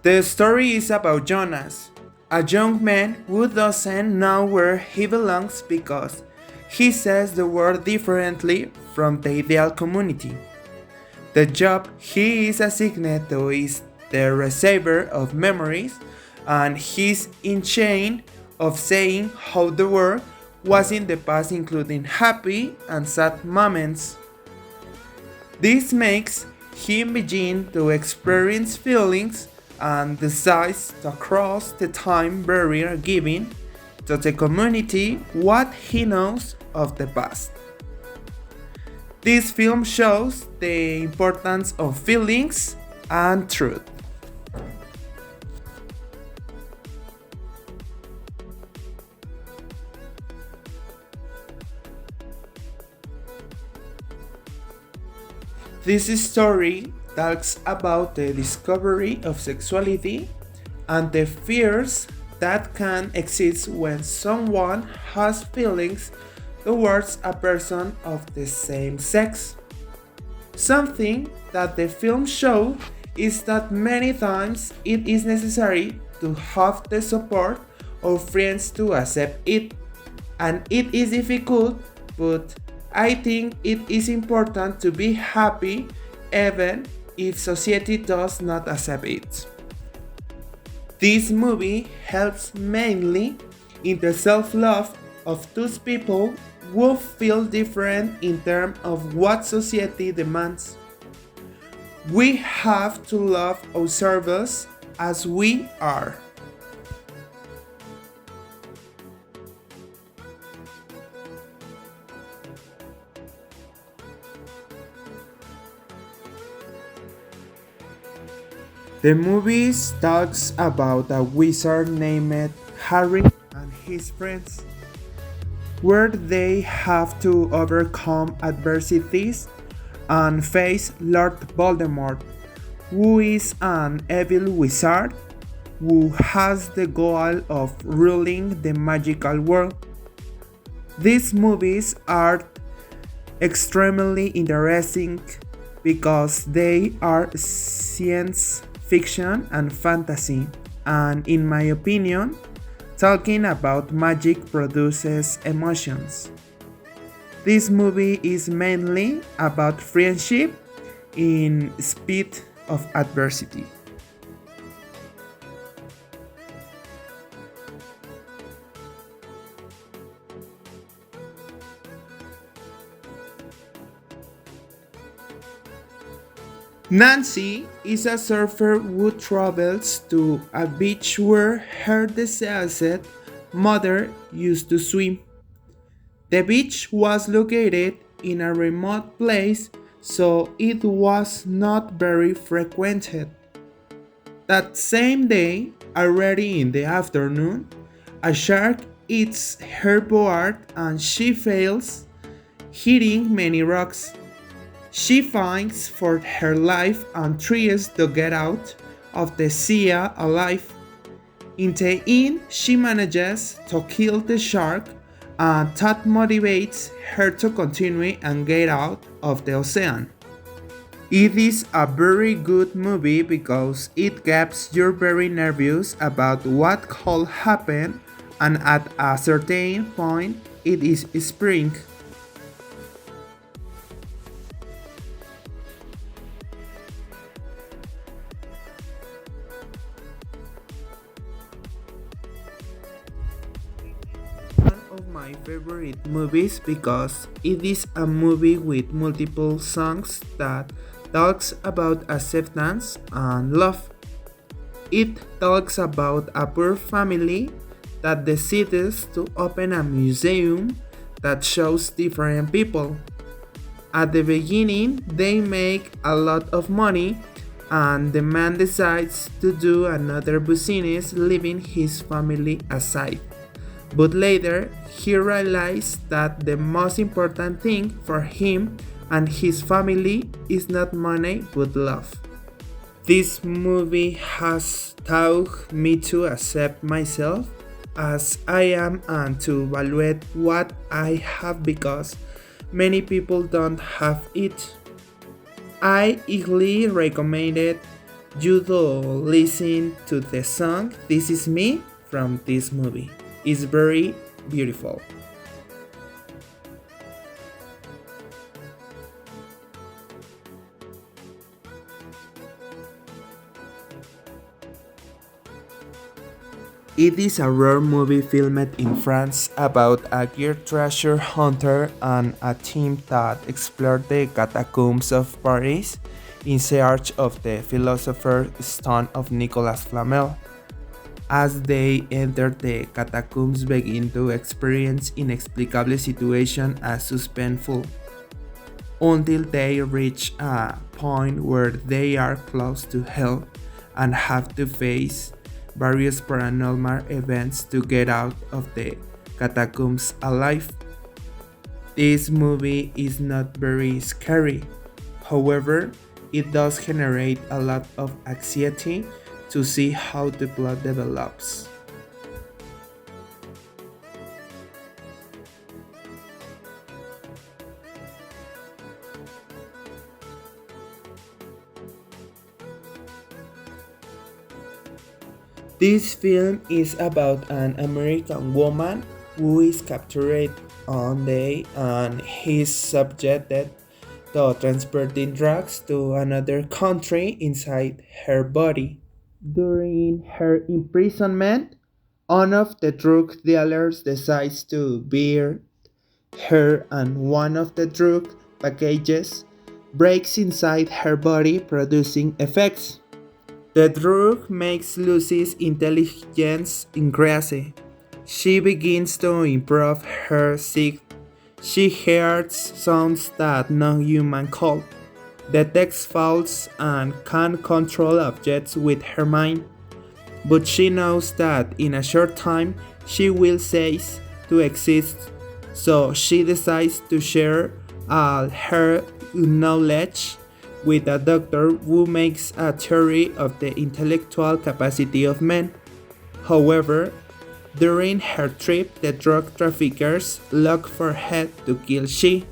The story is about Jonas, a young man who doesn't know where he belongs because he says the word differently from the ideal community. The job he is assigned to is the receiver of memories, and he's in chain of saying how the world was in the past, including happy and sad moments. This makes him begin to experience feelings and decides to cross the time barrier, giving to the community what he knows of the past. This film shows the importance of feelings and truth. This story talks about the discovery of sexuality and the fears that can exist when someone has feelings towards a person of the same sex. Something that the film shows is that many times it is necessary to have the support of friends to accept it, and it is difficult, but I think it is important to be happy even if society does not accept it. This movie helps mainly in the self-love of those people who feel different in terms of what society demands. We have to love ourselves as we are. The movie talks about a wizard named Harry and his friends, where they have to overcome adversities and face Lord Voldemort, who is an evil wizard who has the goal of ruling the magical world. These movies are extremely interesting because they are science fiction and fantasy, and in my opinion, talking about magic produces emotions. This movie is mainly about friendship in spite of adversity. Nancy is a surfer who travels to a beach where her deceased mother used to swim. The beach was located in a remote place, so it was not very frequented. That same day, already in the afternoon, a shark eats her board and she fails, hitting many rocks. She fights for her life and tries to get out of the sea alive. In the end, she manages to kill the shark, and that motivates her to continue and get out of the ocean. It is a very good movie because it gets you very nervous about what could happen, and at a certain point, it is spring. One of my favorite movies because it is a movie with multiple songs that talks about acceptance and love. It talks about a poor family that decides to open a museum that shows different people. At the beginning, they make a lot of money, and the man decides to do another business, leaving his family aside. But later, he realized that the most important thing for him and his family is not money but love. This movie has taught me to accept myself as I am and to evaluate what I have because many people don't have it. I highly recommend You do listen to the song This Is Me from this movie. It's very beautiful. It is a rare movie filmed in France about a gear treasure hunter and a team that explored the catacombs of Paris in search of the philosopher's stone of Nicolas Flamel. As they enter the catacombs begin to experience inexplicable situations as suspenseful until they reach a point where they are close to hell and have to face various paranormal events to get out of the catacombs alive. This movie is not very scary. However, it does generate a lot of anxiety to see how the plot develops. This film is about an American woman who is captured one day and is subjected to transporting drugs to another country inside her body. During her imprisonment, one of the drug dealers decides to beat her and one of the drug packages breaks inside her body producing effects. The drug makes Lucy's intelligence increase. She begins to improve her sight. She hears sounds that no human could, detects faults, and can control objects with her mind. But she knows that in a short time she will cease to exist, so she decides to share all her knowledge with a doctor who makes a theory of the intellectual capacity of men. However, during her trip, the drug traffickers look for her to kill she.